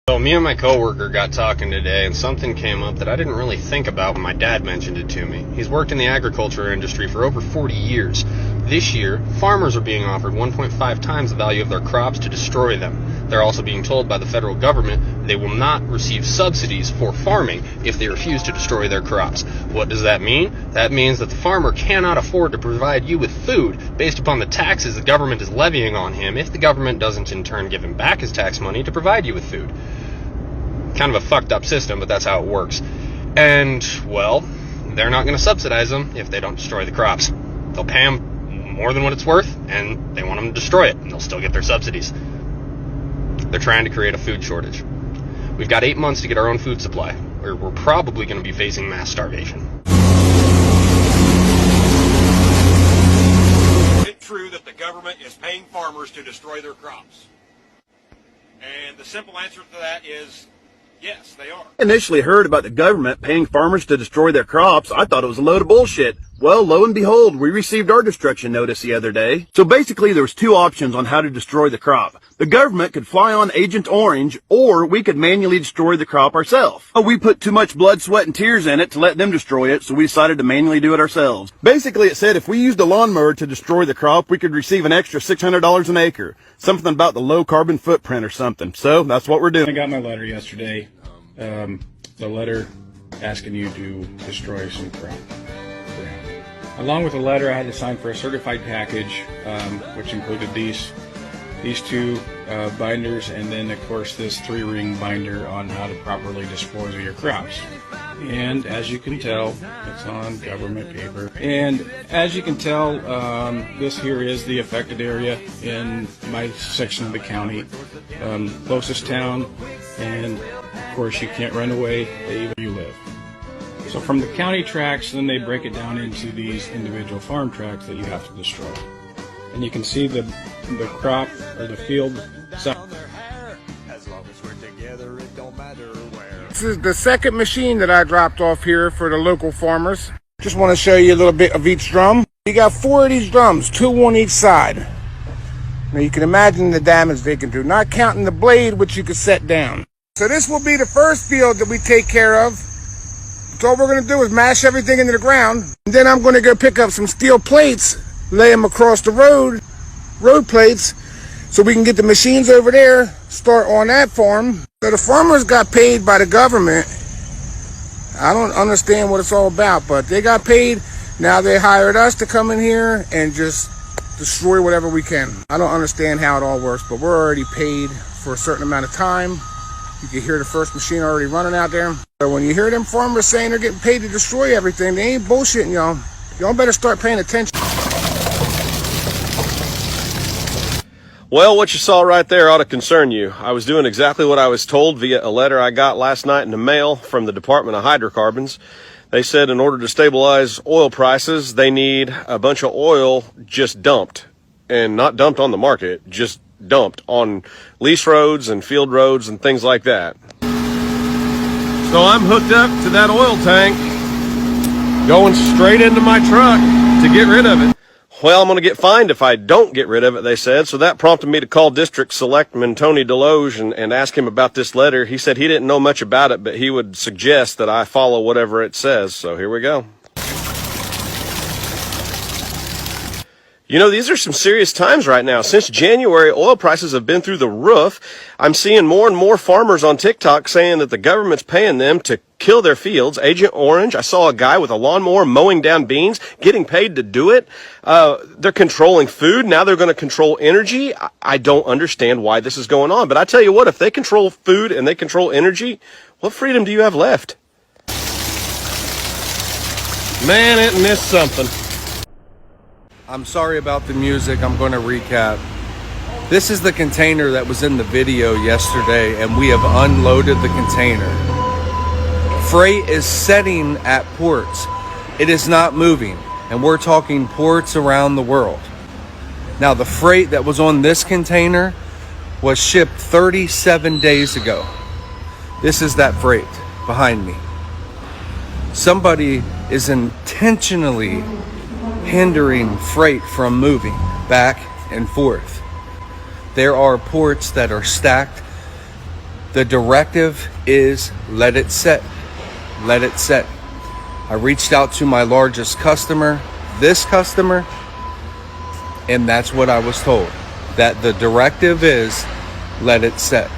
So me and my coworker got talking today, and something came up that I didn't really think about when my dad mentioned it to me. He's worked in the agriculture industry for over 40 years. This year, farmers are being offered 1.5 times the value of their crops to destroy them. They're also being told by the federal government they will not receive subsidies for farming if they refuse to destroy their crops. What does that mean? That means that the farmer cannot afford to provide you with food based upon the taxes the government is levying on him if the government doesn't in turn give him back his tax money to provide you with food. Kind of a fucked up system, but that's how it works. And, well, they're not going to subsidize them if they don't destroy the crops. They'll pay them more than what it's worth, and they want them to destroy it, and they'll still get their subsidies. They're trying to create a food shortage. We've got 8 months to get our own food supply, or we're probably going to be facing mass starvation. Is it true that the government is paying farmers to destroy their crops? And the simple answer to that is yes, they are. Initially heard about the government paying farmers to destroy their crops, I thought it was a load of bullshit. Well, lo and behold, we received our destruction notice the other day. So basically there was two options on how to destroy the crop. The government could fly on Agent Orange, or we could manually destroy the crop ourselves. But we put too much blood, sweat, and tears in it to let them destroy it, so we decided to manually do it ourselves. Basically it said if we used a lawnmower to destroy the crop, we could receive an extra $600 an acre. Something about the low carbon footprint or something. So that's what we're doing. I got my letter yesterday. The letter asking you to destroy some crop. Along with the letter, I had to sign for a certified package, which included these two binders, and then of course this 3-ring binder on how to properly dispose of your crops. And as you can tell, it's on government paper. And as you can tell, this here is the affected area in my section of the county, closest town, and of course you can't run away where you live. So from the county tracts, then they break it down into these individual farm tracts that you have to destroy. And you can see the crop or the field. This is the second machine that I dropped off here for the local farmers. Just want to show you a little bit of each drum. You got 4 of these drums, 2 on each side. Now you can imagine the damage they can do, not counting the blade which you could set down. So this will be the first field that we take care of. So all we're going to do is mash everything into the ground. And then I'm going to go pick up some steel plates, lay them across the road plates, so we can get the machines over there, start on that farm. So the farmers got paid by the government. I don't understand what it's all about, but they got paid. Now they hired us to come in here and just destroy whatever we can. I don't understand how it all works, but we're already paid for a certain amount of time. You can hear the first machine already running out there. So when you hear them farmers saying they're getting paid to destroy everything, they ain't bullshitting y'all. Y'all better start paying attention. Well, what you saw right there ought to concern you. I was doing exactly what I was told via a letter I got last night in the mail from the Department of Hydrocarbons. They said in order to stabilize oil prices, they need a bunch of oil just dumped. And not dumped on the market, just dumped on lease roads and field roads and things like that. So I'm hooked up to that oil tank, going straight into my truck to get rid of it. Well, I'm going to get fined if I don't get rid of it, they said. So that prompted me to call District Selectman Tony Deloge and ask him about this letter. He said he didn't know much about it, but he would suggest that I follow whatever it says. So here we go. You know, these are some serious times right now. Since January, oil prices have been through the roof. I'm seeing more and more farmers on TikTok saying that the government's paying them to kill their fields. Agent Orange, I saw a guy with a lawnmower mowing down beans, getting paid to do it. They're controlling food. Now they're going to control energy. I don't understand why this is going on. But I tell you what, if they control food and they control energy, what freedom do you have left? Man, isn't this something? I'm sorry about the music. I'm going to recap. This is the container that was in the video yesterday, and we have unloaded the container. Freight is setting at ports. It is not moving, and we're talking ports around the world. Now, the freight that was on this container was shipped 37 days ago. This is that freight behind me. Somebody is intentionally hindering freight from moving back and forth. There are ports that are stacked The directive is let it set. Let it set. I reached out to my largest customer, this customer, and that's what I was told. That the directive is let it set.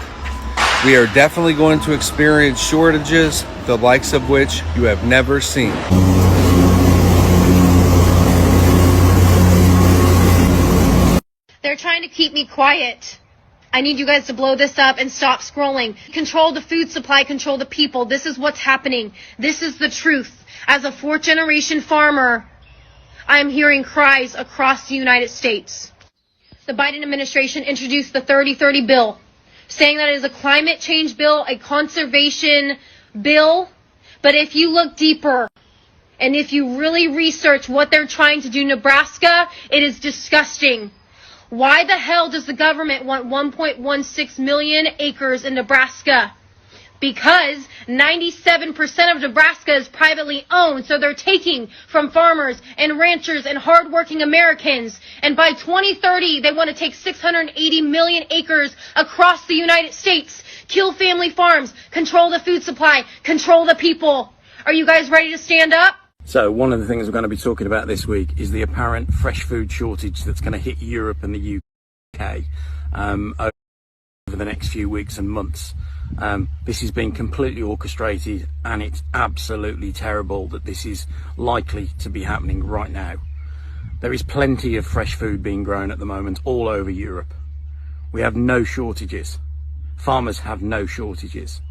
We are definitely going to experience shortages, the likes of which you have never seen. They're trying to keep me quiet. I need you guys to blow this up and stop scrolling. Control the food supply, control the people. This is what's happening. This is the truth. As a fourth-generation farmer, I am hearing cries across the United States. The Biden administration introduced the 30-30 bill, saying that it is a climate change bill, a conservation bill. But if you look deeper, and if you really research what they're trying to do in Nebraska, it is disgusting. Why the hell does the government want 1.16 million acres in Nebraska? Because 97% of Nebraska is privately owned, so they're taking from farmers and ranchers and hardworking Americans. And by 2030, they want to take 680 million acres across the United States, kill family farms, control the food supply, control the people. Are you guys ready to stand up? So one of the things we're going to be talking about this week is the apparent fresh food shortage that's going to hit Europe and the UK over the next few weeks and months. This has been completely orchestrated, and it's absolutely terrible that this is likely to be happening right now. There is plenty of fresh food being grown at the moment all over Europe. We have no shortages. Farmers have no shortages,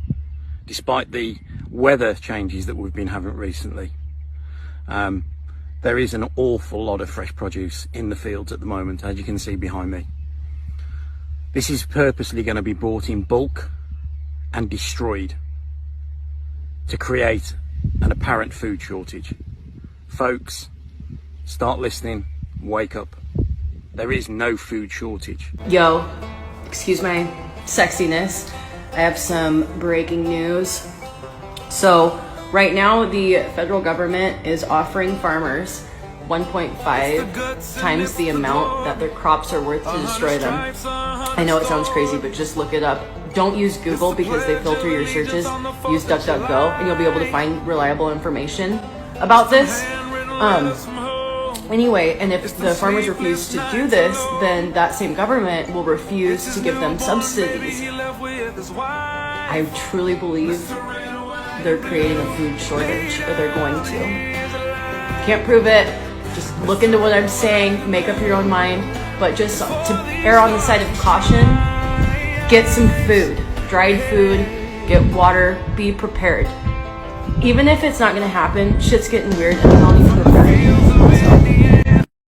despite the weather changes that we've been having recently. There is an awful lot of fresh produce in the fields at the moment, as you can see behind me. This is purposely going to be bought in bulk and destroyed to create an apparent food shortage. Folks, start listening, wake up. There is no food shortage. Yo, excuse my sexiness. I have some breaking news. So, right now, the federal government is offering farmers 1.5 times the amount that their crops are worth to destroy them. I know it sounds crazy, but just look it up. Don't use Google because they filter your searches. Use DuckDuckGo and you'll be able to find reliable information about this. Anyway, and if the farmers refuse to do this, then that same government will refuse to give them subsidies. I truly believe they're creating a food shortage, or they're going to. Can't prove it. Just look into what I'm saying, make up your own mind, but just to err on the side of caution, get some food, dried food, get water, be prepared. Even if it's not gonna happen, shit's getting weird and I don't even prepare.